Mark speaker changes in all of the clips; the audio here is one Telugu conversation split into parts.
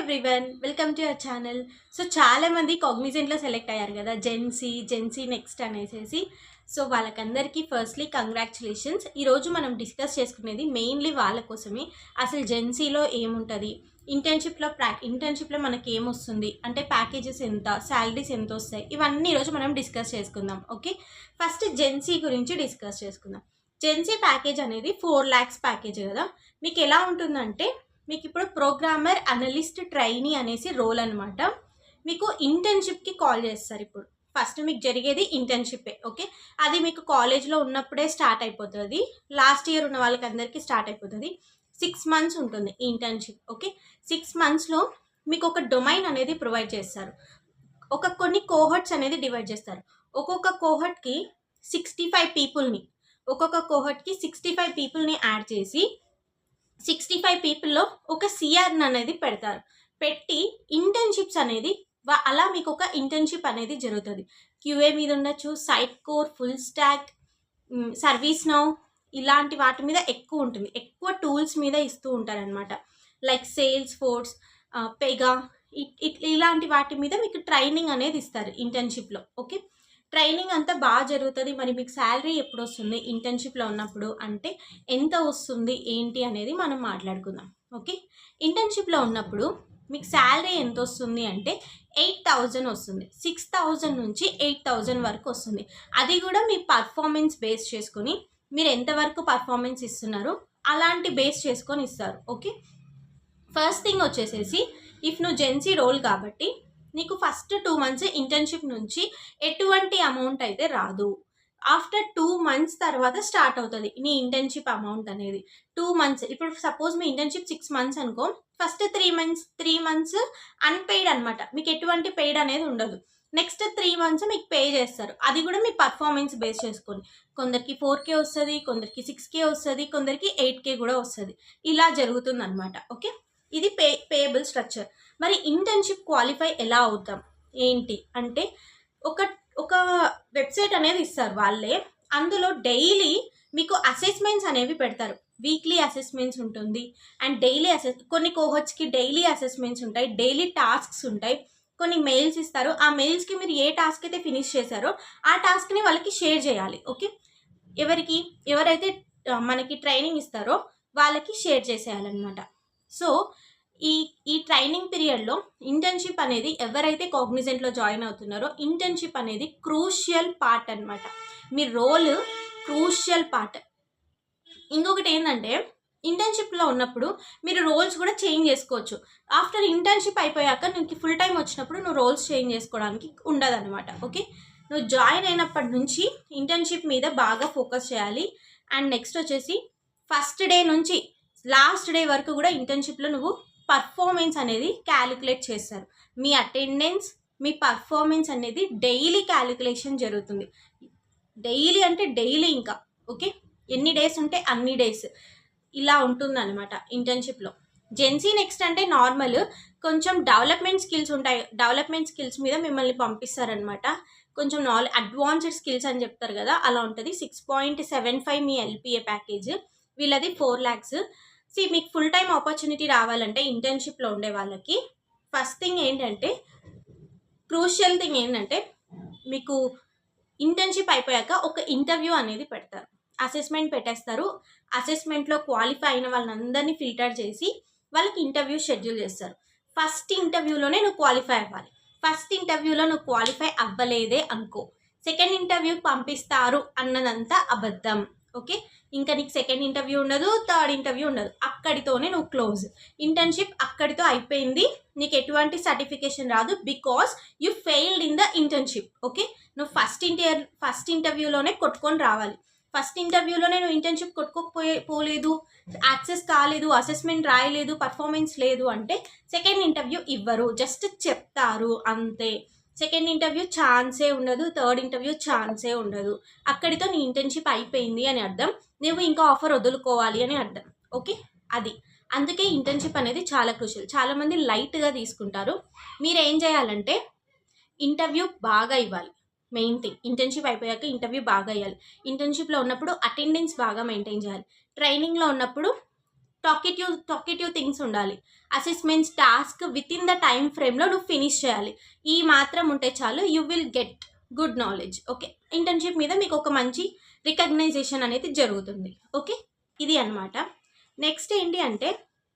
Speaker 1: Everyone, welcome to your channel. So చాలామంది కాగ్నిజెంట్లో సెలెక్ట్ అయ్యారు కదా, జెన్సీ నెక్స్ట్ అనేసి. సో వాళ్ళకందరికీ ఫస్ట్లీ కంగ్రాచులేషన్స్. ఈరోజు మనం డిస్కస్ చేసుకునేది మెయిన్లీ వాళ్ళ కోసమే. అసలు జెన్సీలో ఏముంటుంది, ఇంటర్న్షిప్లో మనకి ఏమొస్తుంది, అంటే ప్యాకేజెస్ ఎంత, శాలరీస్ ఎంత వస్తాయి, ఇవన్నీ ఈరోజు మనం డిస్కస్ చేసుకుందాం. ఓకే, ఫస్ట్ జెన్సీ గురించి డిస్కస్ చేసుకుందాం. జెన్సీ ప్యాకేజ్ అనేది 4 lakhs ప్యాకేజ్ కదా. మీకు ఎలా ఉంటుందంటే, మీకు ఇప్పుడు ప్రోగ్రామర్ అనలిస్ట్ ట్రైనీ అనేసి రోల్ అనమాట. మీకు ఇంటర్న్షిప్కి కాల్ చేస్తారు. ఇప్పుడు ఫస్ట్ మీకు జరిగేది ఇంటర్న్షిప్పే. ఓకే, అది మీకు కాలేజ్లో ఉన్నప్పుడే స్టార్ట్ అయిపోతుంది. లాస్ట్ ఇయర్ ఉన్న వాళ్ళకి అందరికీ స్టార్ట్ అయిపోతుంది. 6 months ఉంటుంది ఈ ఇంటర్న్షిప్. ఓకే, 6 monthsలో మీకు ఒక డొమైన్ అనేది ప్రొవైడ్ చేస్తారు. కొన్ని కోహర్ట్స్ అనేది డివైడ్ చేస్తారు. ఒక్కొక్క కోహర్ట్కి 65 పీపుల్ని ఒక్కొక్క 65 పీపుల్ని యాడ్ చేసి 65 పీపుల్లో ఒక సిఆర్ని అనేది పెట్టి ఇంటర్న్షిప్స్ అనేది అలా మీకు ఒక ఇంటర్న్షిప్ అనేది జరుగుతుంది. క్యూఏ మీద ఉండొచ్చు, Sitecore, full stack, ServiceNow, ఇలాంటి వాటి మీద ఎక్కువ ఉంటుంది. ఎక్కువ టూల్స్ మీద ఇస్తూ ఉంటారనమాట. లైక్ సేల్స్ ఫోర్స్, పెగా, ఇలాంటి వాటి మీద మీకు ట్రైనింగ్ అనేది ఇస్తారు ఇంటర్న్షిప్లో. ఓకే, ట్రైనింగ్ అంతా బాగా జరుగుతుంది. మరి మీకు శాలరీ ఎప్పుడు వస్తుంది ఇంటర్న్షిప్లో ఉన్నప్పుడు అంటే ఎంత వస్తుంది ఏంటి అనేది మనం మాట్లాడుకుందాం. ఓకే, ఇంటర్న్షిప్లో ఉన్నప్పుడు మీకు శాలరీ ఎంత వస్తుంది అంటే 8,000 వస్తుంది. 6,000 నుంచి 8,000 వరకు వస్తుంది. అది కూడా మీ పర్ఫార్మెన్స్ బేస్ చేసుకొని, మీరు ఎంతవరకు పర్ఫార్మెన్స్ ఇస్తున్నారో అలాంటి బేస్ చేసుకొని ఇస్తారు. ఓకే, ఫస్ట్ థింగ్ వచ్చేసేసి, ఇఫ్ నువ్వు జెన్సీ రోల్ కాబట్టి నీకు ఫస్ట్ 2 months ఇంటర్న్షిప్ నుంచి ఎటువంటి అమౌంట్ అయితే రాదు. ఆఫ్టర్ 2 months తర్వాత స్టార్ట్ అవుతుంది నీ ఇంటర్న్షిప్ అమౌంట్ అనేది. 2 months, ఇప్పుడు సపోజ్ మీ ఇంటర్న్షిప్ 6 months అనుకో, ఫస్ట్ 3 months అన్పెయిడ్ అనమాట. మీకు ఎటువంటి పెయిడ్ అనేది ఉండదు. నెక్స్ట్ 3 months మీకు పే చేస్తారు. అది కూడా మీ పర్ఫార్మెన్స్ బేస్ చేసుకొని. కొందరికి 4K వస్తుంది, కొందరికి 6K వస్తుంది, కొందరికి 8K కూడా వస్తుంది. ఇలా జరుగుతుంది అనమాట. ఓకే, ఇది పేయబుల్ స్ట్రక్చర్. మరి ఇంటర్న్షిప్ క్వాలిఫై ఎలా అవుతాం ఏంటి అంటే, ఒక వెబ్సైట్ అనేది ఇస్తారు వాళ్ళే. అందులో డైలీ మీకు అసెస్మెంట్స్ అనేవి పెడతారు. వీక్లీ అసెస్మెంట్స్ ఉంటుంది అండ్ డైలీ కొన్ని కోహర్ట్స్కి డైలీ అసెస్మెంట్స్ ఉంటాయి, డైలీ టాస్క్స్ ఉంటాయి, కొన్ని మెయిల్స్ ఇస్తారు. ఆ మెయిల్స్కి మీరు ఏ టాస్క్ అయితే ఫినిష్ చేశారో ఆ టాస్క్ని వాళ్ళకి షేర్ చేయాలి. ఓకే, ఎవరైతే మనకి ట్రైనింగ్ ఇస్తారో వాళ్ళకి షేర్ చేసేయాలన్నమాట. సో ఈ ట్రైనింగ్ పీరియడ్లో ఇంటర్న్షిప్ అనేది ఎవరైతే కాగ్నిజెంట్లో జాయిన్ అవుతున్నారో, ఇంటర్న్షిప్ అనేది క్రూషియల్ పార్ట్ అనమాట. మీ రోల్ క్రూషియల్ పార్ట్. ఇంకొకటి ఏంటంటే, ఇంటర్న్షిప్లో ఉన్నప్పుడు మీరు రోల్స్ కూడా చేంజ్ చేసుకోవచ్చు. ఆఫ్టర్ ఇంటర్న్షిప్ అయిపోయాక నీకు ఫుల్ టైం వచ్చినప్పుడు నువ్వు రోల్స్ చేంజ్ చేసుకోవడానికి ఉండదన్నమాట. ఓకే, నువ్వు జాయిన్ అయినప్పటి నుంచి ఇంటర్న్షిప్ మీద బాగా ఫోకస్ చేయాలి. అండ్ నెక్స్ట్ వచ్చేసి, ఫస్ట్ డే నుంచి లాస్ట్ డే వరకు కూడా ఇంటర్న్షిప్లో నువ్వు పర్ఫార్మెన్స్ అనేది క్యాలిక్యులేట్ చేస్తారు. మీ అటెండెన్స్, మీ పర్ఫార్మెన్స్ అనేది డైలీ క్యాలిక్యులేషన్ జరుగుతుంది. డైలీ అంటే డైలీ ఇంకా. ఓకే, ఎన్ని డేస్ ఉంటే అన్ని డేస్ ఇలా ఉంటుంది అనమాట ఇంటర్న్షిప్లో. జెన్సీ నెక్స్ట్ అంటే నార్మల్, కొంచెం డెవలప్మెంట్ స్కిల్స్ ఉంటాయి. డెవలప్మెంట్ స్కిల్స్ మీద మిమ్మల్ని పంపిస్తారనమాట. కొంచెం అడ్వాన్స్డ్ స్కిల్స్ అని చెప్తారు కదా, అలా ఉంటుంది. 6.75 మీ ఎల్పిఏ ప్యాకేజ్. వీళ్ళది 4 lakhs. మీకు ఫుల్ టైం ఆపర్చునిటీ రావాలంటే ఇంటర్న్షిప్లో ఉండే వాళ్ళకి ఫస్ట్ థింగ్ ఏంటంటే, క్రూషియల్ థింగ్ ఏంటంటే, మీకు ఇంటర్న్షిప్ అయిపోయాక ఒక ఇంటర్వ్యూ అనేది పెడతారు. అసెస్మెంట్ పెట్టేస్తారు. అసెస్మెంట్లో క్వాలిఫై అయిన వాళ్ళందరినీ ఫిల్టర్ చేసి వాళ్ళకి ఇంటర్వ్యూ షెడ్యూల్ చేస్తారు. ఫస్ట్ ఇంటర్వ్యూలోనే నువ్వు క్వాలిఫై అవ్వాలి. ఫస్ట్ ఇంటర్వ్యూలో నువ్వు క్వాలిఫై అవ్వలేదే అనుకో, సెకండ్ ఇంటర్వ్యూకి పంపిస్తారు అన్నదంతా అబద్ధం. ఓకే, ఇంకా నీకు సెకండ్ ఇంటర్వ్యూ ఉండదు, థర్డ్ ఇంటర్వ్యూ ఉండదు. అక్కడితోనే నువ్వు క్లోజ్. ఇంటర్న్షిప్ అక్కడితో అయిపోయింది. నీకు ఎటువంటి సర్టిఫికేషన్ రాదు, because you failed in the internship. Okay, నువ్వు ఫస్ట్ ఇంటర్వ్యూలోనే కొట్టుకొని రావాలి. ఫస్ట్ ఇంటర్వ్యూలోనే నువ్వు ఇంటర్న్షిప్ పోలేదు, యాక్సెస్ కాలేదు, అసెస్మెంట్ రాయలేదు, పర్ఫార్మెన్స్ లేదు అంటే సెకండ్ ఇంటర్వ్యూ ఇవ్వరు, జస్ట్ చెప్తారు అంతే. సెకండ్ ఇంటర్వ్యూ ఛాన్సే ఉండదు, థర్డ్ ఇంటర్వ్యూ ఛాన్సే ఉండదు. అక్కడితో నీ ఇంటర్న్షిప్ అయిపోయింది అని అర్థం. నువ్వు ఇంకా ఆఫర్ వదులుకోవాలి అని అర్థం. ఓకే, అది అందుకే ఇంటర్న్షిప్ అనేది చాలా క్రూషియల్. చాలామంది లైట్గా తీసుకుంటారు. మీరు ఏం చేయాలంటే, ఇంటర్వ్యూ బాగా ఇవ్వాలి. మెయిన్ థింగ్, ఇంటర్న్షిప్ అయిపోయాక ఇంటర్వ్యూ బాగా ఇవ్వాలి. ఇంటర్న్షిప్లో ఉన్నప్పుడు అటెండెన్స్ బాగా మెయింటైన్ చేయాలి. ట్రైనింగ్లో ఉన్నప్పుడు టాకెటివ్ థింగ్స్ ఉండాలి. Assessments task with in the time ఫ్రేమ్లో నువ్వు ఫినిష్ చేయాలి. ఈ మాత్రం ఉంటే చాలు, you will get good knowledge. Okay, internship మీద మీకు ఒక మంచి రికగ్నైజేషన్ అనేది జరుగుతుంది. ఓకే, ఇది అనమాట. నెక్స్ట్ ఏంటి అంటే,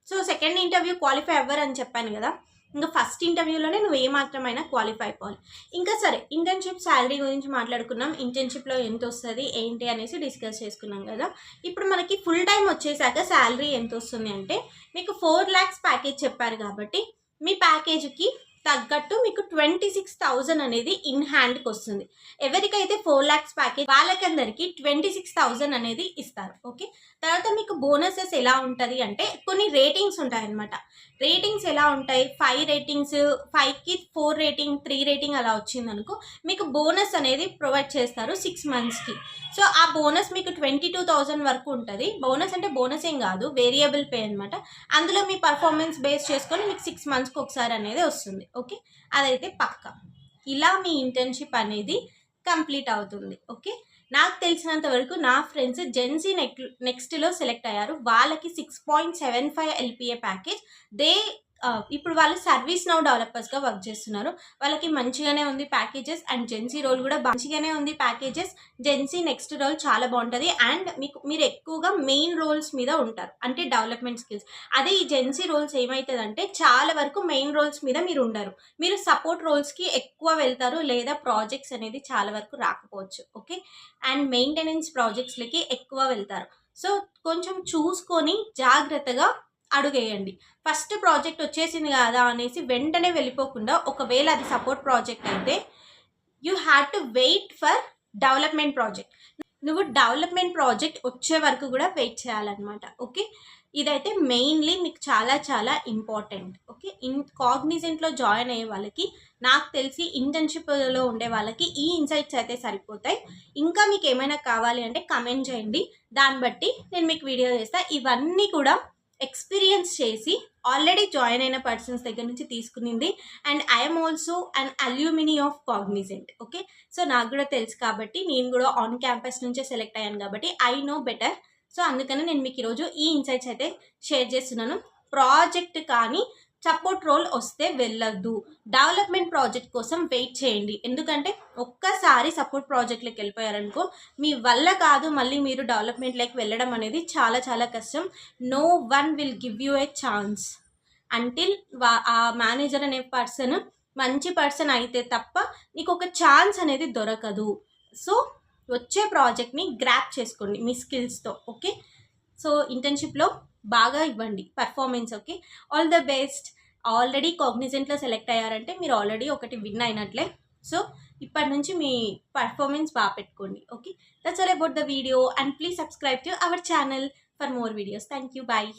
Speaker 1: సో సెకండ్ ఇంటర్వ్యూ క్వాలిఫై అవ్వరు అని చెప్పాను కదా, ఇంకా ఫస్ట్ ఇంటర్వ్యూలోనే నువ్వు ఏమాత్రమైనా క్వాలిఫై అయిపోవాలి. ఇంకా సరే, ఇంటర్న్షిప్ శాలరీ గురించి మాట్లాడుకున్నాం. ఇంటర్న్షిప్లో ఎంత వస్తుంది ఏంటి అనేసి డిస్కస్ చేసుకున్నాం కదా. ఇప్పుడు మనకి ఫుల్ టైం వచ్చేసాక శాలరీ ఎంత వస్తుంది అంటే, మీకు 4 lakhs ప్యాకేజ్ చెప్పారు కాబట్టి మీ ప్యాకేజ్కి తగ్గట్టు మీకు 26,000 అనేది ఇన్ హ్యాండ్కి వస్తుంది. ఎవరికైతే 4 lakhs ప్యాకేజ్ వాళ్ళకందరికీ 26,000 అనేది ఇస్తారు. ఓకే, తర్వాత మీకు బోనసెస్ ఎలా ఉంటుంది అంటే, కొన్ని రేటింగ్స్ ఉంటాయన్నమాట. రేటింగ్స్ ఎలా ఉంటాయి, 5 రేటింగ్స్, 5కి 4 రేటింగ్, 3 రేటింగ్ అలా వచ్చిందనుకో మీకు బోనస్ అనేది ప్రొవైడ్ చేస్తారు 6 monthsకి. సో ఆ బోనస్ మీకు 22,000 వరకు ఉంటుంది. బోనస్ అంటే బోనస్ ఏం కాదు, వేరియబుల్ పే అనమాట. అందులో మీ పర్ఫార్మెన్స్ బేస్ చేసుకొని మీకు 6 monthsకి ఒకసారి అనేది వస్తుంది. ఓకే, అదైతే పక్కా. ఇలా మీ ఇంటర్న్షిప్ అనేది కంప్లీట్ అవుతుంది. ఓకే, నాకు తెలిసినంత వరకు నా ఫ్రెండ్స్ జెన్సీ నెక్స్ట్లో సెలెక్ట్ అయ్యారు. వాళ్ళకి 6.75 LPA ప్యాకేజ్. ఇప్పుడు వాళ్ళు సర్వీస్ నౌ డెవలపర్స్గా వర్క్ చేస్తున్నారు. వాళ్ళకి మంచిగానే ఉంది ప్యాకేజెస్, అండ్ జెన్సీ రోల్ కూడా మంచిగానే ఉంది ప్యాకేజెస్. జెన్సీ నెక్స్ట్ రోల్ చాలా బాగుంటుంది, అండ్ మీరు ఎక్కువగా మెయిన్ రోల్స్ మీద ఉంటారు, అంటే డెవలప్మెంట్ స్కిల్స్. అదే ఈ జెన్సీ రోల్స్ ఏమవుతుందంటే చాలా వరకు మెయిన్ రోల్స్ మీద మీరు ఉండరు, మీరు సపోర్ట్ రోల్స్కి ఎక్కువ వెళ్తారు, లేదా ప్రాజెక్ట్స్ అనేది చాలా వరకు రాకపోవచ్చు. ఓకే, అండ్ మెయింటెనెన్స్ ప్రాజెక్ట్స్లకి ఎక్కువ వెళ్తారు. సో కొంచెం చూసుకొని జాగ్రత్తగా అడుగేయండి. ఫస్ట్ ప్రాజెక్ట్ వచ్చేసింది కదా అనేసి వెంటనే వెళ్ళిపోకుండా, ఒకవేళ అది సపోర్ట్ ప్రాజెక్ట్ అయితే you have to wait for development project. నువ్వు డెవలప్మెంట్ ప్రాజెక్ట్ వచ్చే వరకు కూడా వెయిట్ చేయాలన్నమాట. ఓకే, ఇదైతే మెయిన్లీ మీకు చాలా చాలా ఇంపార్టెంట్. ఓకే, కాగ్నిజెంట్లో జాయిన్ అయ్యే వాళ్ళకి, నాకు తెలిసి ఇంటర్న్షిప్లో ఉండే వాళ్ళకి ఈ ఇన్సైట్స్ అయితే సరిపోతాయి. ఇంకా మీకు ఏమైనా కావాలి అంటే కమెంట్ చేయండి, దాన్ని బట్టి నేను మీకు వీడియో చేస్తాను. ఇవన్నీ కూడా ఎక్స్పీరియన్స్ చేసి ఆల్రెడీ జాయిన్ అయిన పర్సన్స్ దగ్గర నుంచి తీసుకునింది. And I'm also an alumni of Cognizant. Okay, so నాకు కూడా తెలుసు కాబట్టి, నేను కూడా ఆన్ క్యాంపస్ నుంచే సెలెక్ట్ అయ్యాను కాబట్టి ఐ నో బెటర్. సో అందుకని నేను మీకు ఈరోజు ఈ ఇన్సైట్స్ అయితే షేర్ చేస్తున్నాను. ప్రాజెక్ట్ కానీ సపోర్ట్ రోల్ వస్తే వెళ్ళొద్దు, డెవలప్మెంట్ ప్రాజెక్ట్ కోసం వెయిట్ చేయండి. ఎందుకంటే ఒక్కసారి సపోర్ట్ ప్రాజెక్ట్లోకి వెళ్ళిపోయారనుకో మీ వల్ల కాదు, మళ్ళీ మీరు డెవలప్మెంట్లోకి వెళ్ళడం అనేది చాలా చాలా కష్టం. No one will give you a chance until ఆ మేనేజర్ అనే పర్సన్ మంచి పర్సన్ అయితే తప్ప నీకు ఒక ఛాన్స్ అనేది దొరకదు. సో వచ్చే ప్రాజెక్ట్ని గ్రాప్ చేసుకోండి మీ స్కిల్స్తో. ఓకే, సో ఇంటర్న్షిప్లో బాగా ఇవ్వండి performance. Okay, all the best. Already కాగ్నిజెంట్లో సెలెక్ట్ అయ్యారంటే మీరు ఆల్రెడీ ఒకటి విన్ అయినట్లే. సో ఇప్పటి నుంచి మీ పర్ఫార్మెన్స్ బాగా పెట్టుకోండి. Okay, that's all about the video, and please subscribe to our channel for more videos. Thank you, bye.